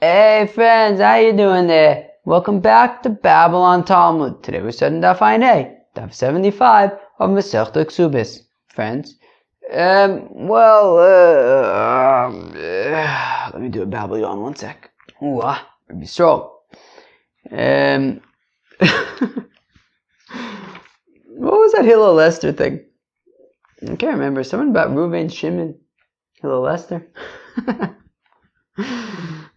Hey friends, how you doing there? Welcome back to Babylon Talmud. Today we're studying Daf Ayin Hey, Daf 75 of Masechta Ksubis. Friends, let me do a Babylon 1 sec. Be strong. What was that Hillel Lester thing? I can't remember. Something about Reuven, Shimon, Hillel Lester.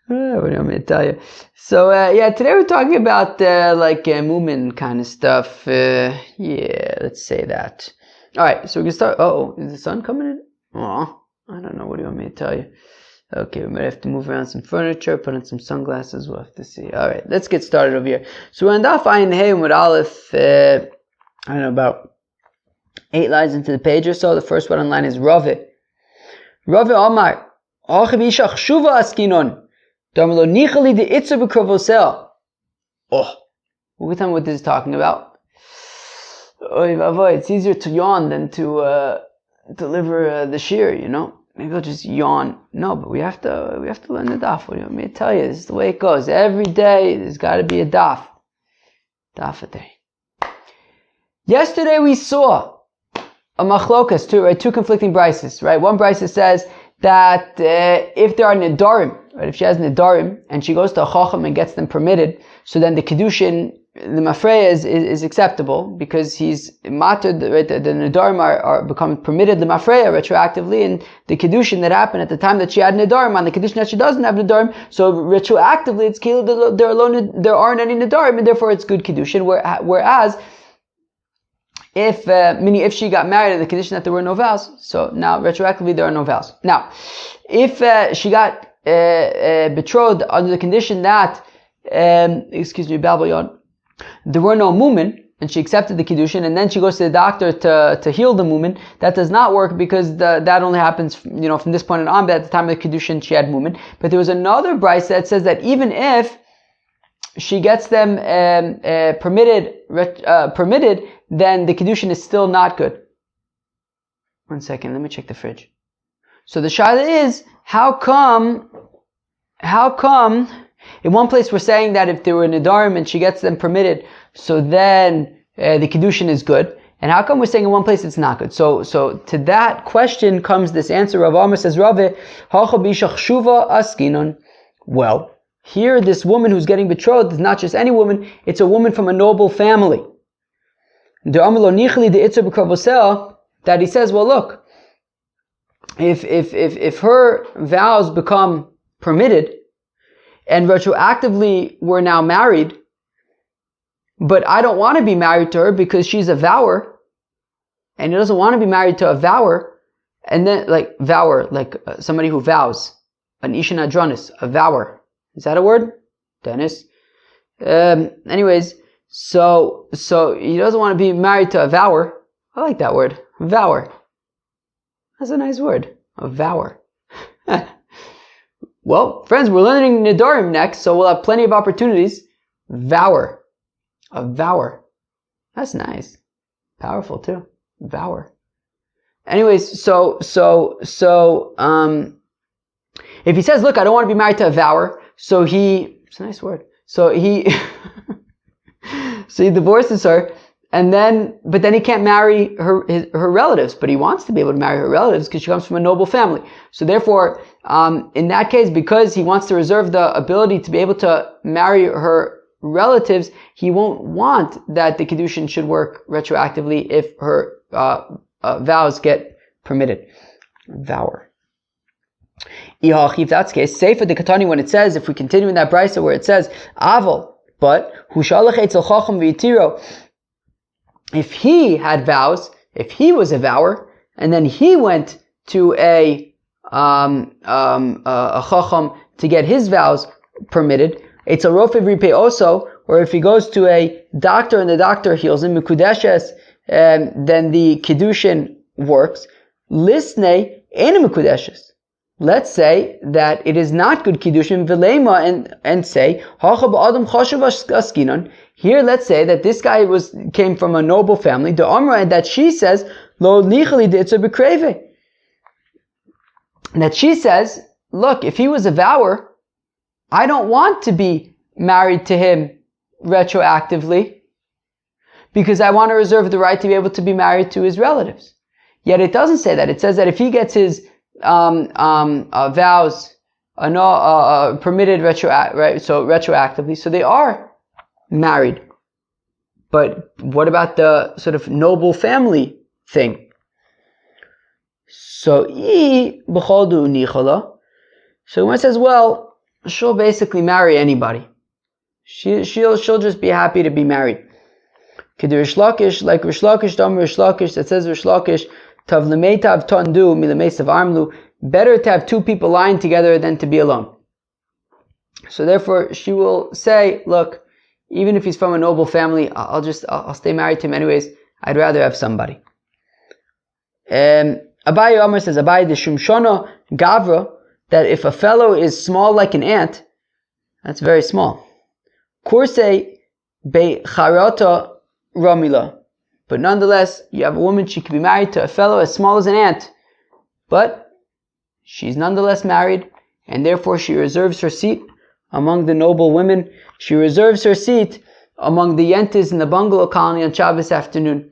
What do you want me to tell you? So, today we're talking about, Moomin kind of stuff. Let's say that. Alright, so we can start. Is the sun coming in? I don't know. What do you want me to tell you? Okay, we might have to move around some furniture, put on some sunglasses. We'll have to see. Alright, let's get started over here. So, we're on Daf Ayin Hey with Aleph, about 8 lines into the page or so. The first one on line is Rave. Rave Omar. What are we talking what this is talking about? It's easier to yawn than to deliver the shir, you know. Maybe I'll just yawn. No, but we have to learn the daf. What do you want me to tell you? This is the way it goes. Every day there's got to be a daf. Daf a day. Yesterday we saw a machlokas, two conflicting brises, right? One brisa says that if there are nidarim, right, if she has nidarim and she goes to a chacham and gets them permitted, so then the kedushin, the mafreya is acceptable because he's matud, right? The nidarim are become permitted the mafreya retroactively, and the kedushin that happened at the time that she had nidarim on the kedushin that she doesn't have nidarim, so retroactively it's kilo there aren't any nidarim, and therefore it's good kedushin. Whereas if she got married in the condition that there were no vows, so now retroactively there are no vows. Now, if she got betrothed under the condition that, Babylon, there were no mumin, and she accepted the kiddushin, and then she goes to the doctor to heal the mumin, that does not work because that only happens, from this point on. But at the time of the kiddushin, she had mumin. But there was another brisa that says that even if she gets them permitted, then the kedushin is still not good. 1 second, let me check the fridge. So the shaila is, how come, in one place we're saying that if there were nidarim and she gets them permitted, so then the kedushin is good. And how come we're saying in one place it's not good? So to that question comes this answer. Rav Amar says, Rave, hacha bishach shuva askinon. Well, here this woman who's getting betrothed is not just any woman, it's a woman from a noble family. That he says, well, look, if her vows become permitted and retroactively we're now married, but I don't want to be married to her because she's a vower, and he doesn't want to be married to a vower, and then somebody who vows, an ishan adronis, a vower. Is that a word, Dennis? Anyways. So he doesn't want to be married to a vower. I like that word, vower. That's a nice word, a vower. Well, friends, we're learning nidarim next, so we'll have plenty of opportunities. Vower, a vower. That's nice, powerful too. Vower. Anyways, so if he says, look, I don't want to be married to a vower, it's a nice word. So he divorces her, but then he can't marry her relatives, but he wants to be able to marry her relatives because she comes from a noble family. So therefore, in that case, because he wants to reserve the ability to be able to marry her relatives, he won't want that the kedushin should work retroactively if her vows get permitted. Vower. If that's the case, Sefer the Katani, when it says, if we continue in that brisa where it says, Aval, but if he had vows, if he was a vower, and then he went to a chacham to get his vows permitted, it's a rofe ripe also, or if he goes to a doctor and the doctor heals him, mikudeshes, then the kiddushin works. Lisne ena mikudeshes. Let's say that it is not good kiddushin v'leima and say hacha ba'adam chashuv askinon. Here, let's say that this guy came from a noble family. The Amra, and that she says lo nichali deitzer bekreve. That she says, look, if he was a vower, I don't want to be married to him retroactively because I want to reserve the right to be able to be married to his relatives. Yet it doesn't say that. It says that if he gets his vows permitted retroactively, so they are married. But what about the sort of noble family thing? So one says, well, she'll basically marry anybody. She'll just be happy to be married. Rish Lakish, like Rish Lakish, Rish Lakish, that says Rish Lakish, Tav Lemeitav Tondu, Milamesav Armlu, better to have two people lying together than to be alone. So therefore, she will say, look, even if he's from a noble family, I'll stay married to him anyways. I'd rather have somebody. Abaye Omar says, Abaye the Shumshona Gavra, that if a fellow is small like an ant, that's very small. Kurse be Charata Ramila. But nonetheless, you have a woman, she could be married to a fellow as small as an ant, but she's nonetheless married, and therefore she reserves her seat among the noble women. She reserves her seat among the yentis in the bungalow colony on Shabbos afternoon.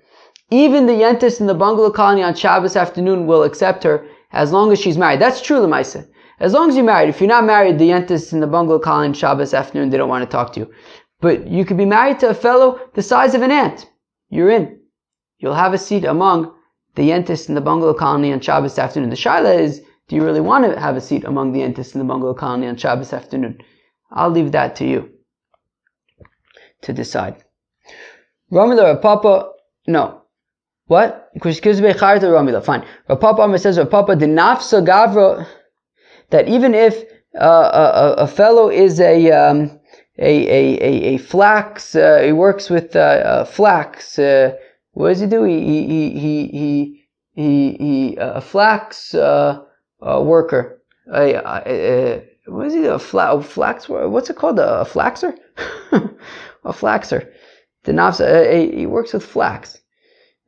Even the yentis in the bungalow colony on Shabbos afternoon will accept her as long as she's married. That's true, Lemaisa. As long as you're married. If you're not married, the yentis in the bungalow colony on Shabbos afternoon, they don't want to talk to you. But you could be married to a fellow the size of an ant. You're in. You'll have a seat among the yentis in the bungalow colony on Shabbos afternoon. The shaila is, do you really want to have a seat among the yentis in the bungalow colony on Shabbos afternoon? I'll leave that to you to decide. Ramila Rapapa, no. What? Fine. Rapapa says, Rapapa the nafsa gavra, that even if a fellow is a flax, he works with flax. What does he do? He a flax worker. What is he? A flax? What's it called? A flaxer? A flaxer. The nafsa. He works with flax.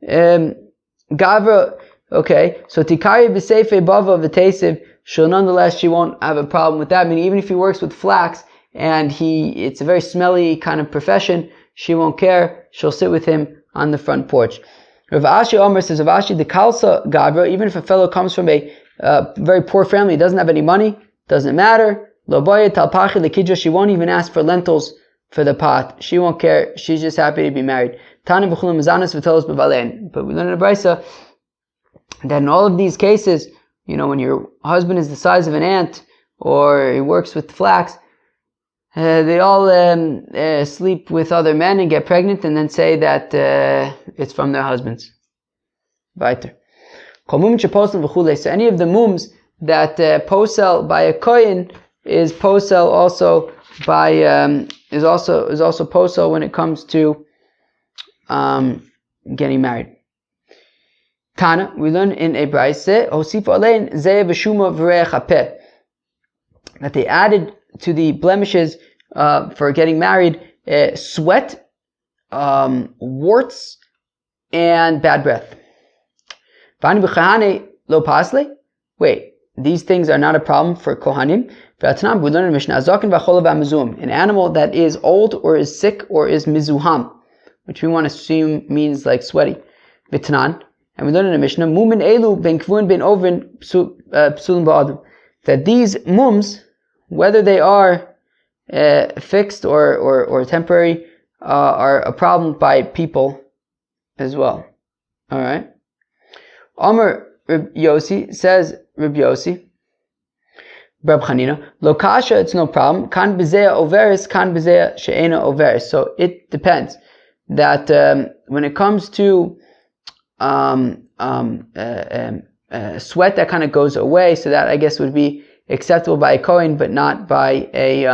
Gavra. Okay. So tikari b'seife bava v'tesiv. Nonetheless, she won't have a problem with that. I mean, even if he works with flax and it's a very smelly kind of profession, she won't care. She'll sit with him on the front porch. Rav Ashi Omer says, Rav Ashi, the Kalsa Gavra, even if a fellow comes from a very poor family, doesn't have any money, doesn't matter. Loboye Talpachi Lekidra, she won't even ask for lentils for the pot. She won't care. She's just happy to be married. Tani B'chulim Mazanas V'telos B'valein. But we learn in the Brisa that in all of these cases, when your husband is the size of an ant or he works with flax, they all sleep with other men and get pregnant and then say that it's from their husbands. Weiter. So any of the mums that posel by a kohen is posel also by is also posel when it comes to getting married. Tana, we learn in a Braise, that they added to the blemishes for getting married sweat, warts, and bad breath. Wait, these things are not a problem for Kohanim. We learn in Mishnah, an animal that is old or is sick or is mizuham, which we want to assume means like sweaty. And we learn in the Mishnah, Mumin elu ben kvun ben ovin psulim ba'adam, that these mums, whether they are fixed or temporary, are a problem by people as well. All right. Amar Reb Yossi says, Reb Yossi, Reb Chanina, lo kasha, it's no problem. Kan b'zeya overis, kan b'zeya she'ena overis. So it depends. That when it comes to sweat that kind of goes away, so that I guess would be acceptable by a kohen, but not by a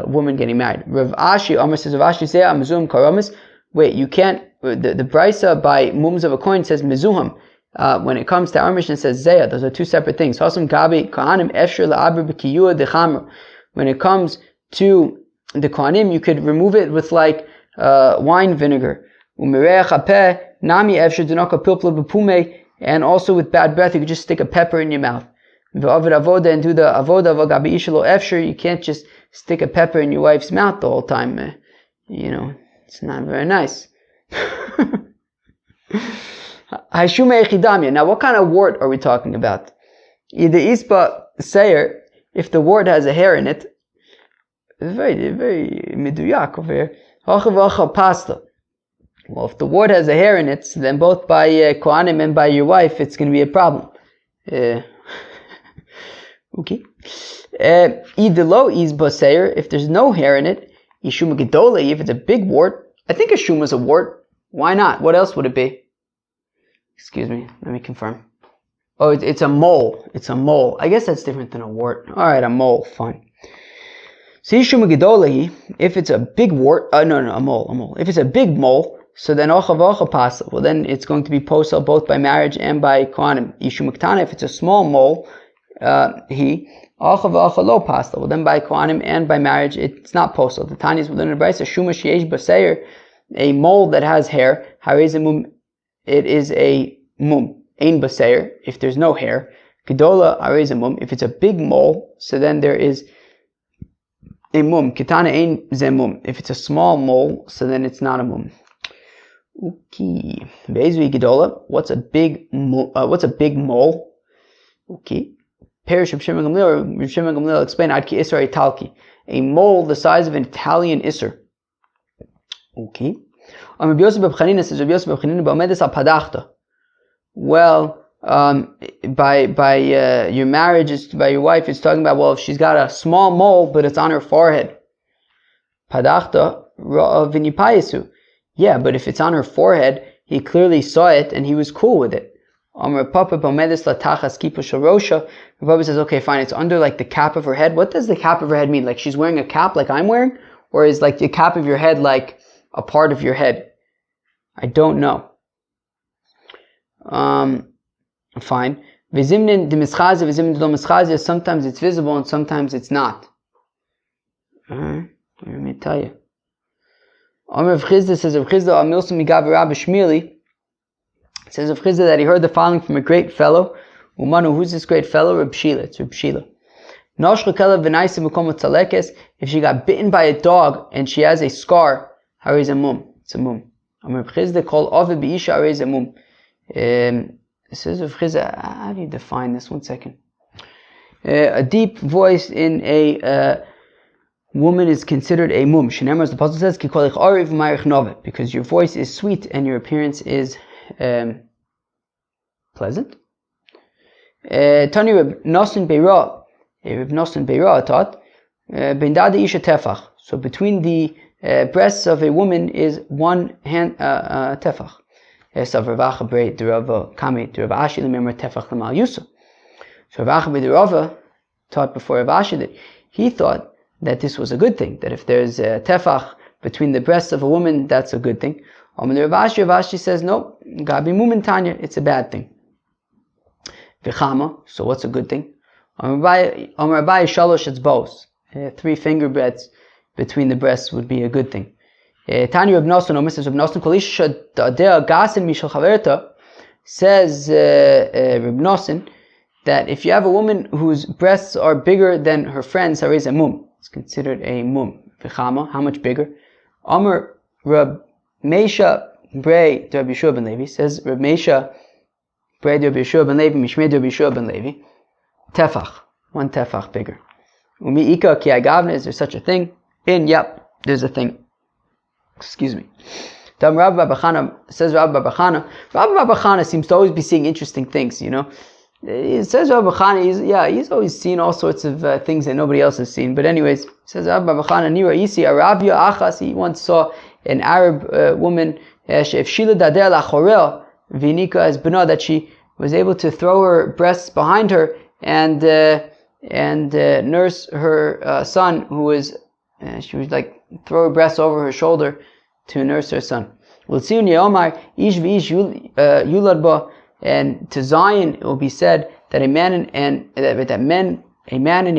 woman getting married. Rav Ashi, Omer says, Rav Ashi say, Mizum Karamis. Wait, you can't. The Brisa by mums of a kohen says Mizuham. When it comes to our mission, it says Zeya. Those are two separate things. Hasam Gabi Kohanim Esher La'abr B'Kiyua Dechamra. When it comes to the kohanim, you could remove it with like wine vinegar. And also with bad breath, you could just stick a pepper in your mouth. avoda and do the avoda v'gabi ishalo efshir. You can't just stick a pepper in your wife's mouth the whole time. It's not very nice. Now, what kind of wart are we talking about? Either isba sayer, if the wart has a hair in it. It's very, very miduyak over here. Pasta. Well, if the wart has a hair in it, then both by Kohanim and by your wife, it's going to be a problem. Okay. Either lo is basayer, if there's no hair in it, ishuma gedole, if it's a big wart. I think a shuma is a wart. Why not? What else would it be? Excuse me, let me confirm. Oh, it's a mole. It's a mole. I guess that's different than a wart. Alright, a mole, fine. So ishuma gedole, if it's a big wart, a mole. If it's a big mole, so then ocha pasa. Well, then it's going to be posel both by marriage and by kohanim. Ishuma ktana, if it's a small mole, ocha lo pasta. Well, then by kohanim and by marriage, it's not posel. The Tanya is within the brayso. Shuma sheyesh baseir, a mole that has hair. Harez mum, it is a mum. Ein baseir, if there's no hair. Gedola harez mum, if it's a big mole, so then there is a mum. Kitana ein ze mum. If it's a small mole, so then it's not a mum. Okay. Be'ezui gedola. What's a big mole? Okay. Perish Reb Shimon Gamliel explain ad ki isser italki. A mole the size of an Italian isser. Okay. Rabbi Yosef Beb Chanina says Rabbi Yosef Beb Chanina ba'omedes al padachta. Well, by your marriage, by your wife, it's talking about, well, if she's got a small mole, but it's on her forehead. Padachta v'nipayesu. Yeah, but if it's on her forehead, he clearly saw it and he was cool with it. Papa says, okay, fine, it's under like the cap of her head. What does the cap of her head mean? Like she's wearing a cap like I'm wearing? Or is like the cap of your head like a part of your head? I don't know. Fine. Sometimes it's visible and sometimes it's not. Let me tell you. Rav Chizda says Rav Chizda says Rav Chizda that he heard the following from a great fellow. Umanu, who's this great fellow? Reb Shila. It's Reb Shila. If she got bitten by a dog and she has a scar, how is a mum? It's a mum. Rav Chizda called Ove Beisha Arez a mum. It says Rav Chizda, how do you define this? 1 second. A deep voice in a woman is considered a mum. Shenemar, as the Apostle says, because your voice is sweet and your appearance is pleasant. Tani Reb Nosson Beira. Reb Nosson Beira taught, Ben Dada Isha Tefach. So between the breasts of a woman is one hand tefach. So Rav Acha Brei Derava Kame Derava Ashi Lememar Tefach Lemal Yusuf. So Rav Acha Brei Derava taught before Rav Ashi that he thought that this was a good thing, that if there's a tefach between the breasts of a woman, that's a good thing. Rav Ashi says, no, Gabi Mumin Tanya, it's a bad thing. V'chama, so what's a good thing? Amar Abai Shalosh, it's both. 3 finger breadths between the breasts would be a good thing. Tanya Reb Nosson, Mrs. Reb Nosson, Kol Isha Da'adea Gasen Mishal Chaverta, says Reb Nosson, that if you have a woman whose breasts are bigger than her friends, there is a mum. It's considered a mum. V'chama, how much bigger? Amar Reb Meisha Brei Reb Yeshua ben Levi, says Reb Meisha Brei Reb Yeshua ben Levi, Mishmei Reb Yeshua ben Levi, tefach, 1 tefach bigger. Umi ika ki agavne, is there such a thing? Yep, there's a thing. Excuse me. Tam Rabbi Babachana, says Rabbi Babachana seems to always be seeing interesting things, It says Rabbi Chana, he's always seen all sorts of things that nobody else has seen. But anyways, it says Rabbi Chana, Nira Yisi, Arabia Achas, he once saw an Arab woman, if Shila Dader Lachorel, Vinika as Bena, that she was able to throw her breasts behind her and nurse her son, who was, she would like throw her breasts over her shoulder to nurse her son. L'tzion Yeomar, Ish v'ish yulad ba. And to Zion it will be said that a man and a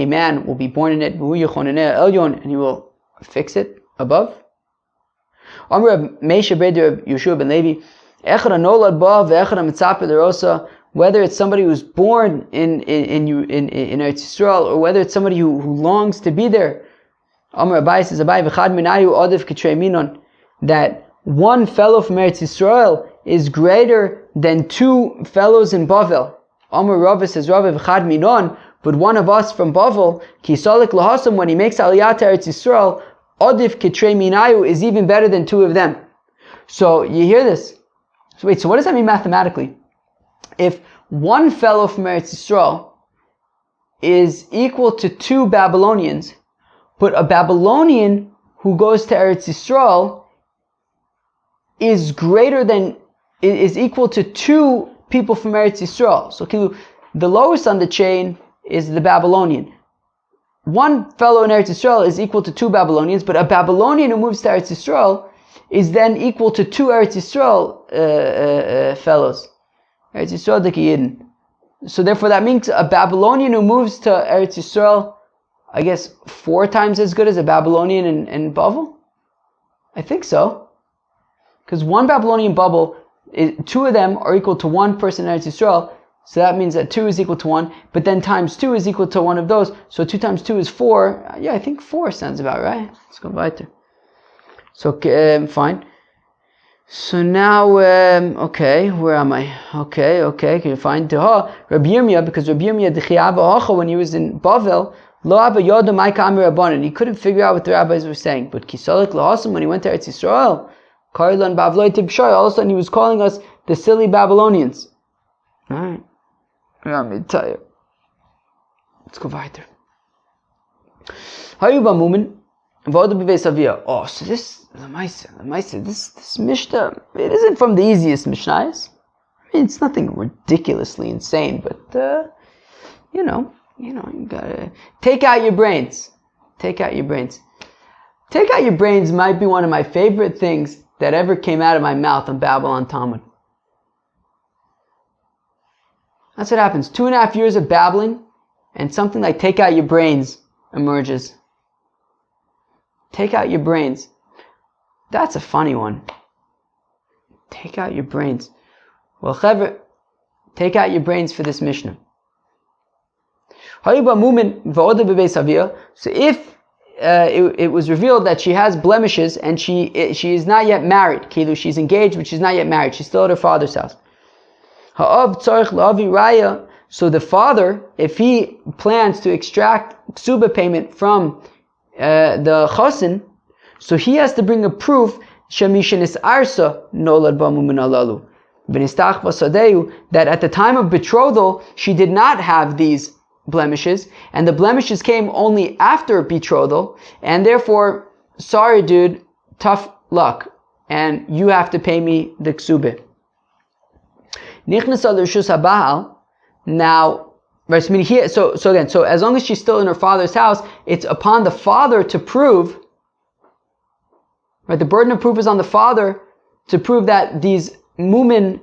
man will be born in it, and he will fix it above. One whether it's somebody who's born in Eretz Yisrael, or whether it's somebody who longs to be there. Amar Abai says, Abai v'chad minayu odif k'trei minon, that one fellow from Eretz Yisrael is greater than two fellows in Bavel. Amar Rava says, Rava v'chad minon, but one of us from Bavel, ki salik lahasam, when he makes aliyah to Eretz Yisrael, odif k'trei minayu is even better than two of them. So you hear this. So wait, so what does that mean mathematically? If one fellow from Eretz Yisrael is equal to two Babylonians, but a Babylonian who goes to Eretz Yisrael is equal to two people from Eretz Yisrael. So the lowest on the chain is the Babylonian. One fellow in Eretz Yisrael is equal to two Babylonians, but a Babylonian who moves to Eretz Yisrael is then equal to two Eretz Yisrael fellows. Eretz Yisrael Yidden. So therefore that means a Babylonian who moves to Eretz Yisrael, I guess 4 times as good as a Babylonian in Bavel? I think so. Because one Babylonian Bavel, two of them are equal to one person in Eretz Yisrael, so that means that 2 is equal to 1, but then times 2 is equal to one of those, so 2 times 2 is 4. Yeah, I think 4 sounds about right. Let's go weiter. So, fine. So now, okay, where am I? Okay, can you find Rabbi Yirmiyah, because Rabbi Yirmiyah, when he was in Bavel, he couldn't figure out what the rabbis were saying. But Kisalik Lahasam, when he went to Eretz Yisrael, all of a sudden he was calling us the silly Babylonians. Alright. Let me tell you. Let's go weiter. Oh, so this Mishnah, it isn't from the easiest Mishnahs. I mean, it's nothing ridiculously insane, but, you gotta take out your brains. Take out your brains. Take out your brains might be one of my favorite things that ever came out of my mouth on Babylon Talmud. That's what happens. 2.5 years of babbling, and something like take out your brains emerges. Take out your brains. That's a funny one. Take out your brains. Well, Chevra, take out your brains for this Mishnah. So if it was revealed that she has blemishes and she is not yet married, she's engaged but she's not yet married, she's still at her father's house. So the father, if he plans to extract ksuba payment from the chosin, so he has to bring a proof that at the time of betrothal she did not have these blemishes, and the blemishes came only after betrothal, and therefore, sorry dude, tough luck, and you have to pay me the ksubah. Now, so as long as she's still in her father's house, it's upon the father to prove, right? The burden of proof is on the father to prove that these mumin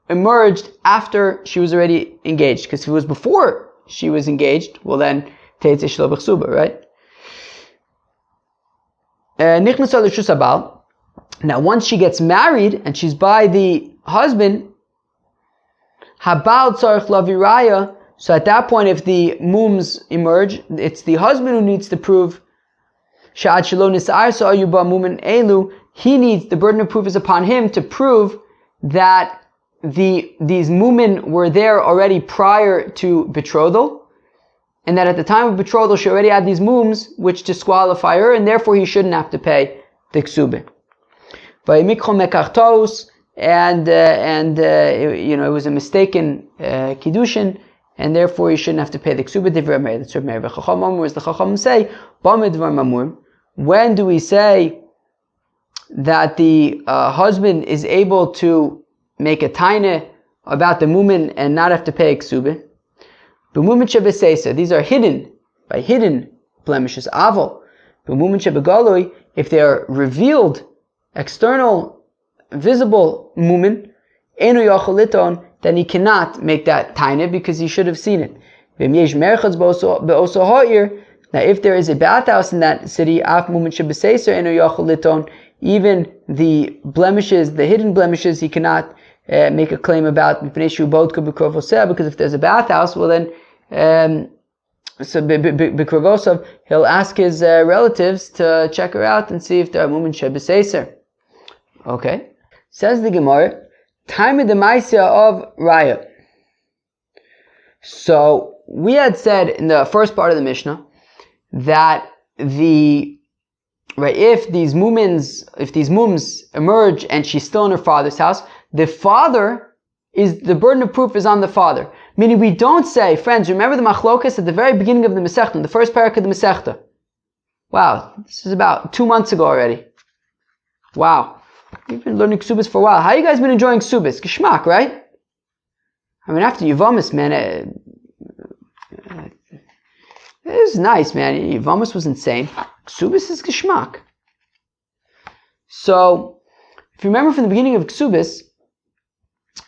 emerged after she was already engaged. Because if it was before she was engaged, well then, teitze shelo b'chsuba, right? Now, once she gets married and she's by the husband, habal tzarich laviraya. So at that point, if the mums emerge, it's the husband who needs to prove. Sha'ad shelo nis'ar sa'ayu ba mumin elu. He needs, the burden of proof is upon him to prove that these mumin were there already prior to betrothal, and that at the time of betrothal she already had these mums which disqualify her, and therefore he shouldn't have to pay the ksubah. And it was a mistaken kiddushin, and therefore you shouldn't have to pay the ksubah. That's what Meir v'Chacham, whereas the Chacham say, when do we say that the husband is able to make a taina about the mumin and not have to pay ksubah? These are hidden blemishes. Aval. If they are revealed, external, visible mumin, then he cannot make that taina because he should have seen it. Now, if there is a bathhouse in that city, even the blemishes, the hidden blemishes, he cannot make a claim about because if there's a bathhouse, well then so b'kravosov, he'll ask his relatives to check her out and see if there are mumin shebeseser. Okay, says the Gemara, time of the Maisya of Raya. So we had said in the first part of the Mishnah that if these mumins emerge and she's still in her father's house, the burden of proof is on the father. Meaning we don't say, friends, remember the machlokas at the very beginning of the Masechta, the first parak of the Masechta. Wow, this is about 2 months ago already. Wow. We've been learning Ksubis for a while. How you guys been enjoying Ksubis? Geschmack, right? I mean, after Yevamis, man, it was nice, man. Yevamis was insane. Ksubis is Geschmack. So, if you remember from the beginning of Ksubis,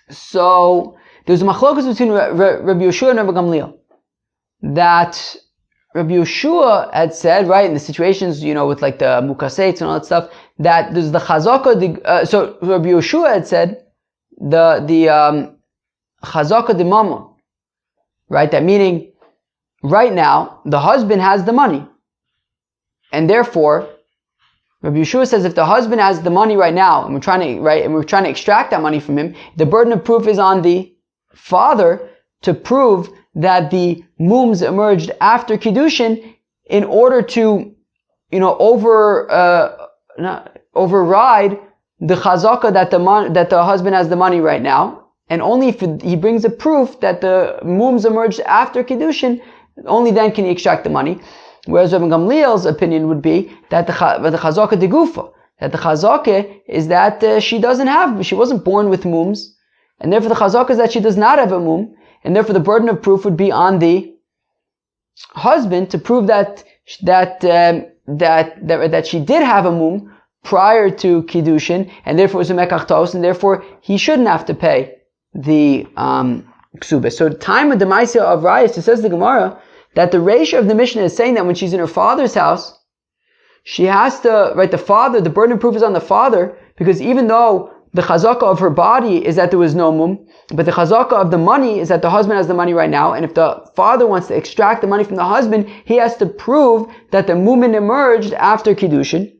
so there was a machlokas between Rabbi Yehoshua and Rabbi Gamliel. That Rabbi Yehoshua had said, right, in the situations, with like the mukaseits and all that stuff, that there's the chazaka, so Rabbi Yehoshua had said, the chazaka de mama, right, that meaning, right now, the husband has the money. And therefore, Rabbi Yehoshua says if the husband has the money right now, and we're trying to extract that money from him, the burden of proof is on the father to prove that the mums emerged after Kiddushin in order to, override the chazaka that the husband has the money right now. And only if he brings a proof that the mums emerged after Kiddushin, only then can he extract the money. Whereas Rabbi Gamliel's opinion would be that the chazaka de gufa, that the chazaka is that she wasn't born with mums, and therefore the chazaka is that she does not have a mum, and therefore the burden of proof would be on the husband to prove that she did have a mum prior to Kiddushin, and therefore it was a mekach, and therefore he shouldn't have to pay the Ksubis. So time of the Maisya of Rayas, it says the Gemara, that the ratio of the Mishnah is saying that when she's in her father's house, she has to, the burden of proof is on the father, because even though the chazaka of her body is that there was no mum, but the chazaka of the money is that the husband has the money right now, and if the father wants to extract the money from the husband, he has to prove that the mumin emerged after Kiddushin.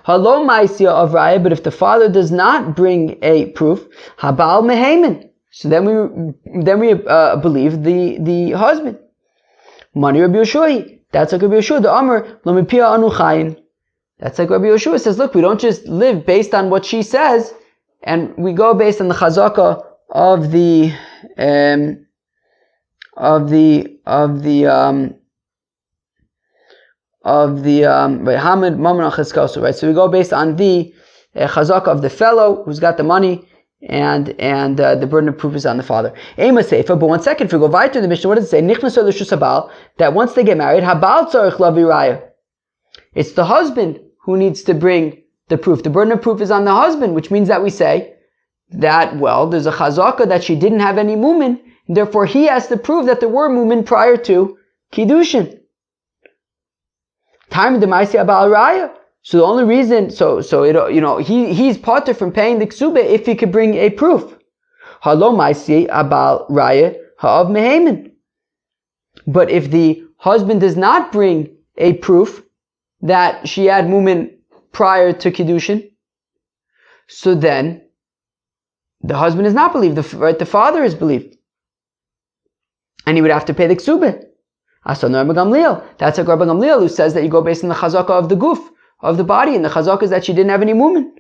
Halo Maisya of Raya, but if the father does not bring a proof, Habal Mehemen, so then we believe the husband. Mani Rabbi Yehoshua, that's like Rabbi Yehoshua, the Amr, Lamipia Anu Chayin. That's like Rabbi Yehoshua says, look, we don't just live based on what she says, and we go based on the chazaka of the Hamid Maman Chizkosu, right? So we go based on the chazaka of the fellow who's got the money, and the burden of proof is on the father. Ema Seifa, but 1 second, if we go right to the Mishnah, what does it say? Nichnas L'Shus Habal, that once they get married, Habal Tzarich Lavi Raya. It's the husband who needs to bring the proof. The burden of proof is on the husband, which means that we say that, well, there's a chazaka that she didn't have any mumin, and therefore he has to prove that there were mumin prior to Kiddushin. Time of the Maisya Abal Raya. So the only reason, he's parted from paying the Ksubah if he could bring a proof. Halo Maisya Abal Raya Ha'av Mehemen. But if the husband does not bring a proof that she had mumin prior to Kiddushin, so then the husband is not believed, the father is believed. And he would have to pay the Ksubah. Asano Rabbi Gamliel. That's like Rabbi Gamliel who says that you go based on the chazaka of the guf, of the body, and the chazaka is that she didn't have any mumin.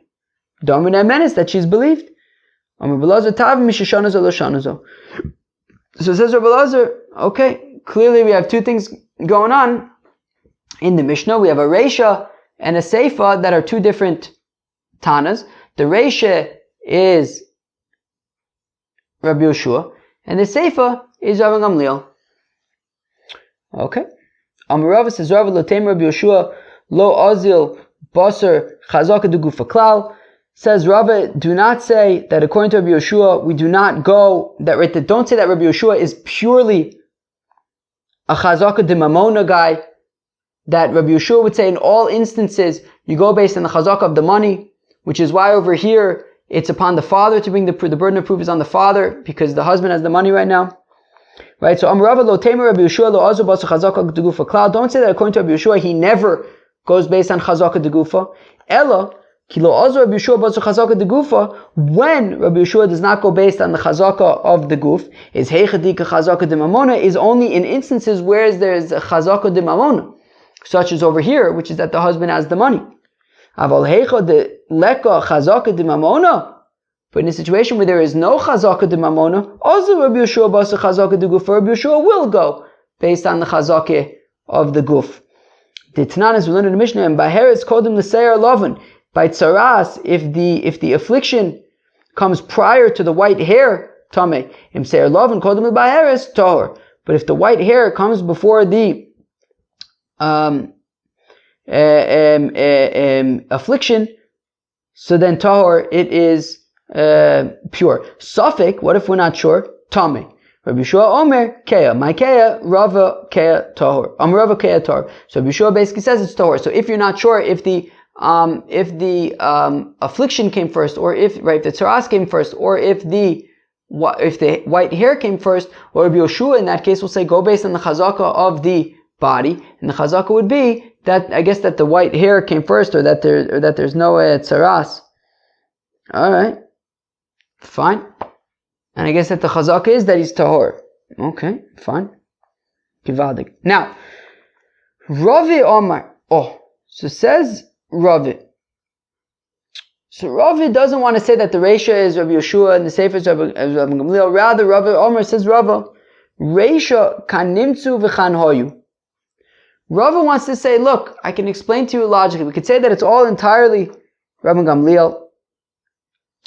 Domin menace that she's believed. So it says Rabbi Lazar, okay, clearly we have two things going on in the Mishnah. We have a Reisha and a Seifa that are two different Tanas. The Reisha is Rabbi Yehoshua, and the Seifa is Rabbi Gamliel. Okay. Amarava says, Rabbi Lotem Rabbi Yehoshua Lo Azil Basar Chazaka de Gufa Klal. Says Rava, do not say that according to Rabbi Yehoshua, we do not go, don't say that Rabbi Yehoshua is purely a Chazaka de Mamona guy, that Rabbi Yehoshua would say in all instances, you go based on the Chazaka of the money, which is why over here, it's upon the father to bring the burden of proof is on the father because the husband has the money right now. Right, so don't say that according to Rabbi Yeshua he never goes based on chazaka de gufa. Ella, when Rabbi Yeshua does not go based on the chazaka of the guf, is heichadika chazaka de mamona is only in instances where there is a chazaka de mamona, such as over here, which is that the husband has the money. Aval heicha de leka chazaka de mamona. But in a situation where there is no chazaka de mamona, also Rabbi Yeshua basa chazaka de guf, Rabbi Yeshua will go based on the chazaka of the guf. The Tananis we learned in the Mishnah, and Baheretz called him the Seir Lovan. By tzaras, if the affliction comes prior to the white hair, Tameh. Im Seir Lovan called him the Baheretz, Tahor. But if the white hair comes before the affliction, so then Tahor, it is pure. Safek, what if we're not sure? Tameh. Rabbi Yeshua Omer Kea, my Kea Rava Kea Tahor. Rava Kea Tahor. So Rabbi Yeshua basically says it's Tahor. So if you're not sure if the affliction came first, or if the tzaras came first, or if the white hair came first, or Rabbi Yeshua in that case will say go based on the chazaka of the body, and the chazaka would be that I guess that the white hair came first, or that there's no tzaras. All right, fine. And I guess that the chazaka is that he's tahor. Okay, fine. Givaldik. Now, Ravi Omar. So says Ravi. So Ravi doesn't want to say that the Reisha is Rabbi Yeshua and the Sefer is Rabbi Gamliel. Rather, Ravi Omar says Ravi. Reisha kan nimtzu v'chan hoyu. Ravi wants to say, look, I can explain to you logically. We could say that it's all entirely Rabbi Gamliel.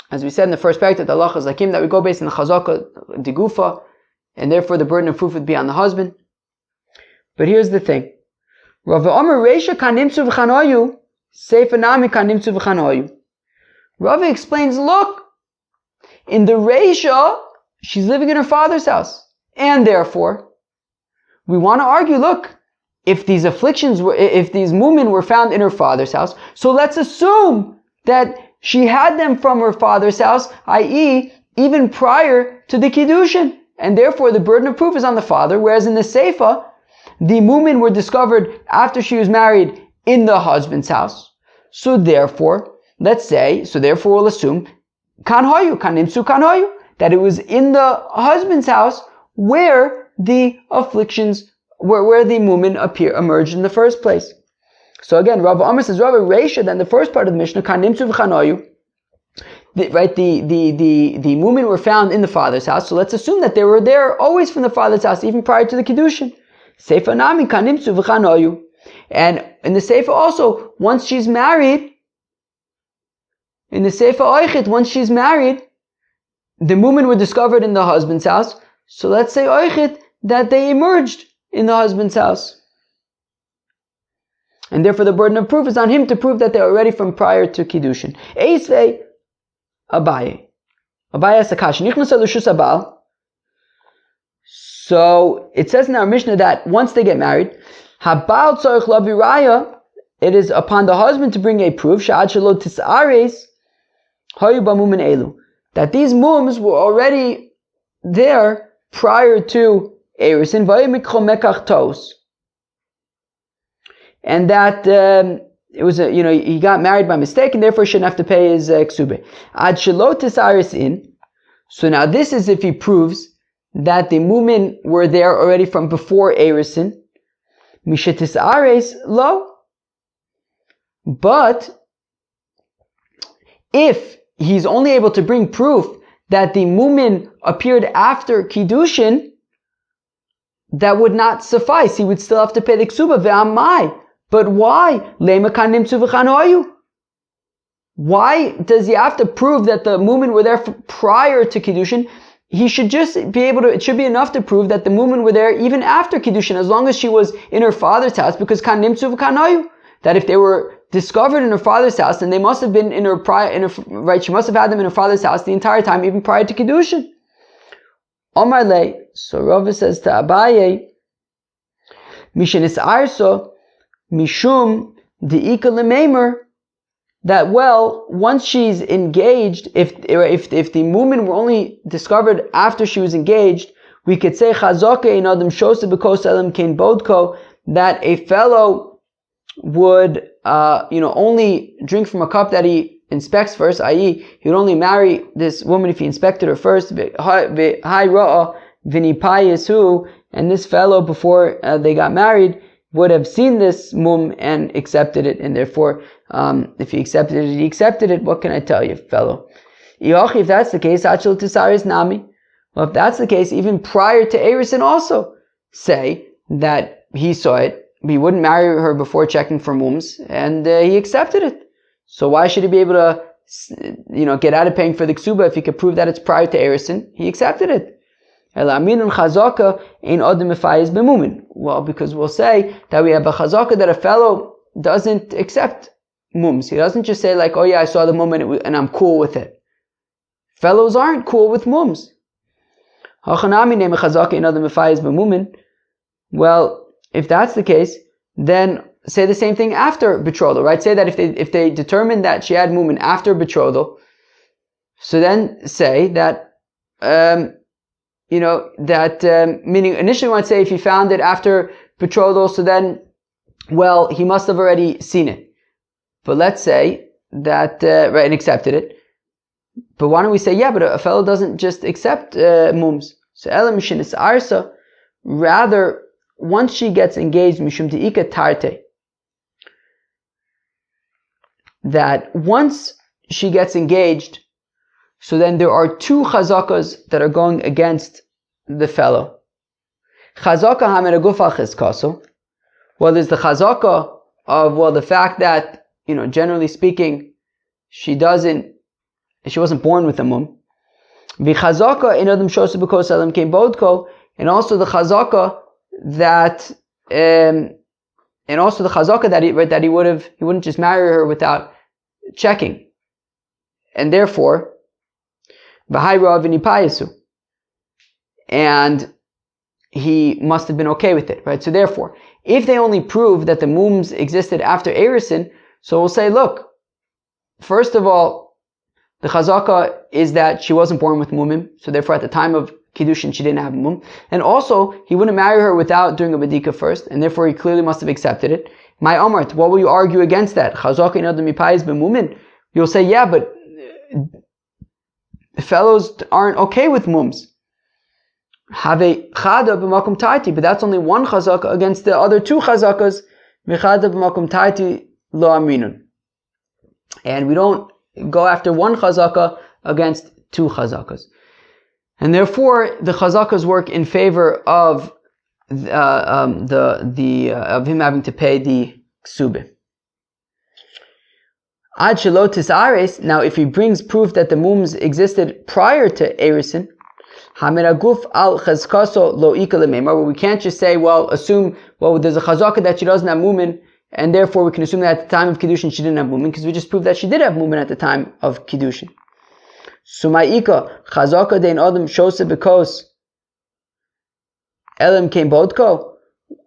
As we said in the first parak, that the halacha is like him, that we go based on the chazaka, the gufa, and therefore the burden of proof would be on the husband. But here's the thing. Rav Omer Reisha kan nimtzu v'chanoyu, Sefer nami kan nimtzu v'chanoyu. Rav explains, look, in the Reisha, she's living in her father's house. And therefore, we want to argue, look, if these mumin were found in her father's house, so let's assume that she had them from her father's house, i.e., even prior to the Kiddushin. And therefore, the burden of proof is on the father, whereas in the Seifa, the mumin were discovered after she was married in the husband's house. So therefore, we'll assume, kanhoyu, kanimsu kanhoyu, that it was in the husband's house where the afflictions, where the mumin emerged in the first place. So again, Rav Amar says, Rav Reisha, then the first part of the Mishnah, kan nimtzu v'chanoyu, the mumin were found in the father's house, so let's assume that they were there always from the father's house, even prior to the Kiddushin. Seifa nami kan nimtzu v'chanoyu. And in the Seifa also, once she's married, in the Seifa Oichit, once she's married, the mumin were discovered in the husband's house, so let's say Oichit, that they emerged in the husband's house. And therefore the burden of proof is on him to prove that they're already from prior to Kiddushin. Eisvei Abaye. Abaye Sakash. Nichnas Lushus Abal. So it says in our Mishnah that once they get married, Habal Tzorich Laviraya, it is upon the husband to bring a proof, Sha'ad Shelo Tis'ares, Hayu Bamumin Elu, that these mums were already there prior to Erisin, Vayimikcho Mekach Tos. And that it was he got married by mistake, and therefore shouldn't have to pay his ksubis. Ad shelo tisaris in. So now this is if he proves that the mumin were there already from before erisin. Mishetis ares lo. But if he's only able to bring proof that the mumin appeared after kiddushin, that would not suffice. He would still have to pay the ksuba ve'amai. But why? Why does he have to prove that the mumin were there prior to Kiddushin? He should just be able to, it should be enough to prove that the mumin were there even after Kiddushin, as long as she was in her father's house, because that if they were discovered in her father's house, then they must have been she must have had them in her father's house the entire time, even prior to Kiddushin. Omar le, so Rava says to Abaye, Mishenis Arso, Mishum De'ika Lemeimer that, well, once she's engaged, if the mumin were only discovered after she was engaged, we could say chazaka in adam shosa b'kos elam kein bodko, that a fellow would only drink from a cup that he inspects first, i.e., he would only marry this woman if he inspected her first. And this fellow, before they got married, would have seen this mum and accepted it, and therefore, if he accepted it, he accepted it. What can I tell you, fellow? If that's the case, achil tisaris nami. Well, if that's the case, even prior to Erisin also, say that he saw it, he wouldn't marry her before checking for mums, and he accepted it. So why should he be able to, get out of paying for the ksuba if he could prove that it's prior to Erisin? He accepted it. Well, because we'll say that we have a chazaka that a fellow doesn't accept mums. He doesn't just say like, oh yeah, I saw the mum and I'm cool with it. Fellows aren't cool with mums. Well, if that's the case, then say the same thing after betrothal, right? Say that if they determined that she had mumin after betrothal, so then say that, meaning initially we might say if he found it after betrothal, so then, well, he must have already seen it. But let's say that, and accepted it. But why don't we say, yeah, but a fellow doesn't just accept mums. So elam mishinis arsa, rather, once she gets engaged, mishum de'ika tarte, that once she gets engaged, so then there are two chazakas that are going against the fellow. Chazaka hameraguf al chizkaso. Well, there's the chazaka of, the fact that, generally speaking, she wasn't born with a mum. V'chazaka in adam shosa b'kos elam kein bodko, and also the chazaka that, that he wouldn't just marry her without checking. And therefore, and he must have been okay with it, right? So therefore, if they only prove that the mums existed after Erisin, so we'll say, look, first of all, the chazaka is that she wasn't born with mumim, so therefore at the time of Kiddushin she didn't have a mum. And also, he wouldn't marry her without doing a badika first, and therefore he clearly must have accepted it. My Amart, what will you argue against that? Chazaka in adam mipayis b'mumin. You'll say, yeah, but fellows aren't okay with mums. Have a chada b'makom taiti, but that's only one chazaka against the other two chazakas. V'chada b'makom taiti lo amrinun. And we don't go after one chazaka against two chazakas. And therefore, the chazakas work in favor of of him having to pay the ksubis. Ad shelo tisaris. Now, if he brings proof that the mums existed prior to Erisin, hameraguf al chazkaso lo ika lememar, where we can't just say, there's a chazaka that she doesn't have mumin, and therefore we can assume that at the time of Kiddushin she didn't have mumin, because we just proved that she did have mumin at the time of Kiddushin. Sumaika chazaka dein adam shosa b'kos elam kein bodko.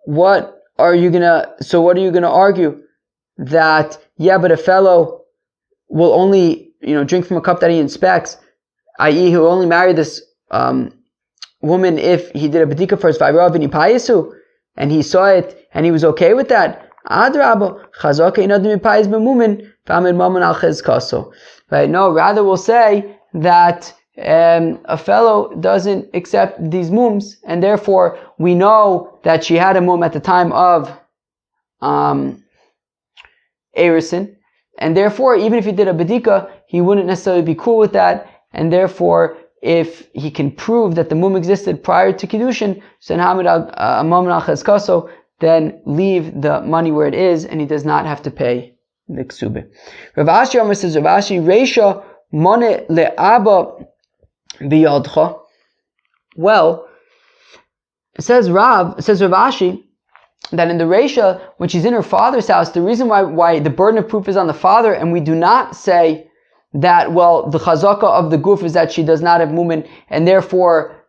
What are you gonna argue? That, yeah, but a fellow will only, drink from a cup that he inspects, i.e. he'll only marry this woman if he did a bedika for his vayrav and yipayisu, and he saw it and he was okay with that. Adrabo chazaka in adam yipayis b'mumin v'amid maman al chizkaso. Right? No, rather we'll say that a fellow doesn't accept these mums, and therefore we know that she had a mum at the time of Erisin, and therefore even if he did a bedika, he wouldn't necessarily be cool with that, and therefore if he can prove that the mum existed prior to Kiddushin, then leave the money where it is, and he does not have to pay the ksubis. Rav Ashi Amar says, Rav Ashi, Reisha mone le'aba biyadcha. Well, says Rav Ashi, that in the Reisha, when she's in her father's house, the reason why the burden of proof is on the father, and we do not say that, the chazaka of the guf is that she does not have mumin, and therefore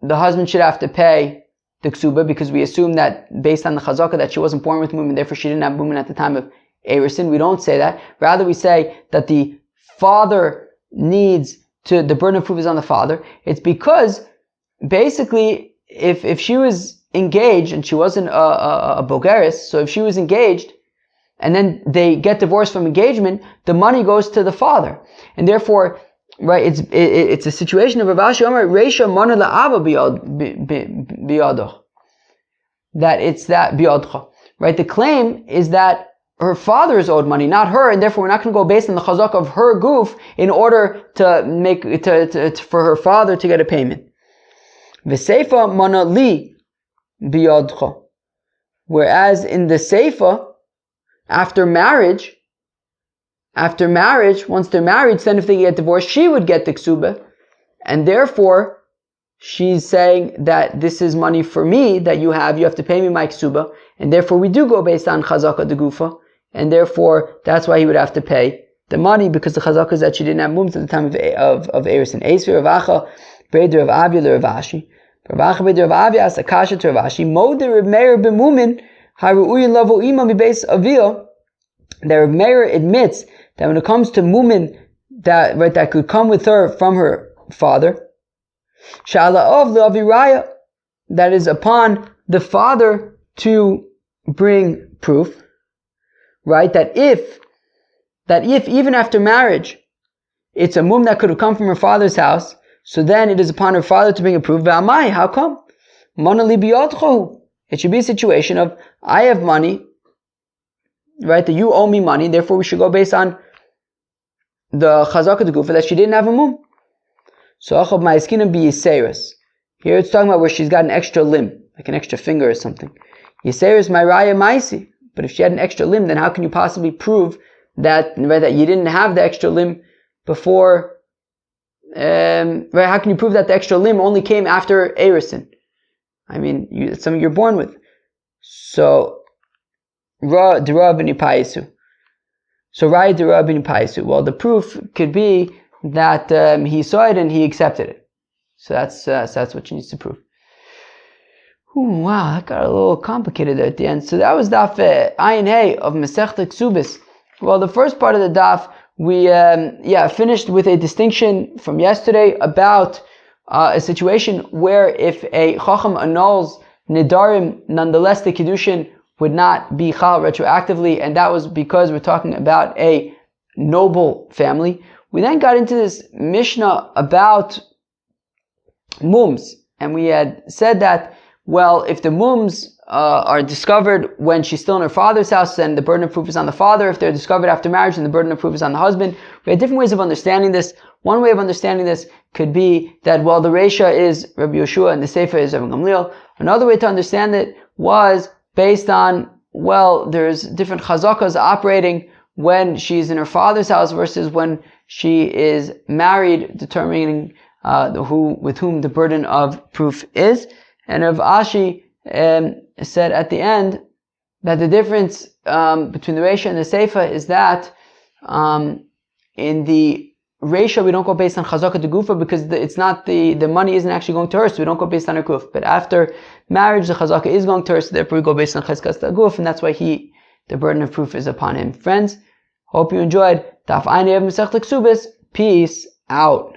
the husband should have to pay the ksuba, because we assume that based on the chazaka that she wasn't born with mumin, therefore she didn't have mumin at the time of Erisin. We don't say that. Rather, we say that the father needs to, the burden of proof is on the father. It's because basically, if she was engaged and she wasn't a bogeris, so if she was engaged and then they get divorced from engagement, the money goes to the father, and therefore, right? It's a situation of Rav Ashi Omer Reisha Mana LaAba Biyadoch. That it's that Biyadcha, right? The claim is that her father is owed money, not her, and therefore we're not going to go based on the chazak of her goof in order to make for her father to get a payment. V'seifa Mana Li Biyadcha. Whereas in the Seifa, after marriage, once they're married, then if they get divorced, she would get the ksuba. And therefore, she's saying that this is money for me that you have to pay me my ksuba. And therefore, we do go based on chazaka de gufa. And therefore, that's why he would have to pay the money, because the chazaka is that she didn't have mums at the time of Erisin. Eisvi Ravacha, Breder of Avia, the Ravashi. Ravacha, Breder of Avia, as Akasha to Ravashi. Moder Reb Meir b'mumin, haru'uyin lavo ima mibeis avia. That Reb Meir admits that when it comes to mumin, that could come with her from her father, shala'ov le'aviraya, that is upon the father to bring proof, right? That if even after marriage, it's a mum that could have come from her father's house, so then it is upon her father to bring a proof. V'amai, how come? Mana li biyadchohu. It should be a situation of, I have money, right? That you owe me money, therefore we should go based on the chazaka de gufa that she didn't have a mum. So achab ma'askina bi yiseris. Here it's talking about where she's got an extra limb, like an extra finger or something. Yiseris ma'raya ma'isi. But if she had an extra limb, then how can you possibly prove that, right, that you didn't have the extra limb before? Right? How can you prove that the extra limb only came after Erisin? I mean, it's something you're born with. So ra dera b'nipaisu. So Raya dera b'nipaisu. Well, the proof could be that he saw it and he accepted it. So that's what she needs to prove. Ooh, wow, that got a little complicated there at the end. So that was daf Ayin Hey of Masechta Ksubis. Well, the first part of the daf, we finished with a distinction from yesterday about a situation where if a chacham annuls nidarim, nonetheless the kiddushin would not be chal retroactively, and that was because we're talking about a noble family. We then got into this Mishnah about mums, and we had said that, well, if the mums are discovered when she's still in her father's house, then the burden of proof is on the father. If they're discovered after marriage, then the burden of proof is on the husband. We had different ways of understanding this. One way of understanding this could be that, well, the Reisha is Rabbi Yeshua and the Sefer is Rabbi Gamliel. Another way to understand it was based on, well, there's different chazakas operating when she's in her father's house versus when she is married, determining with whom the burden of proof is. And Rav Ashi said at the end that the difference between the Reisha and the Seifa is that in the Reisha we don't go based on Chazaka de Gufa because it's not the money isn't actually going to her, so we don't go based on her Guf. But after marriage the Chazaka is going to her, so therefore we go based on Chazkas de Guf, and that's why the burden of proof is upon him. Friends, hope you enjoyed Daf Ayin Masechta Ksubis. Peace out.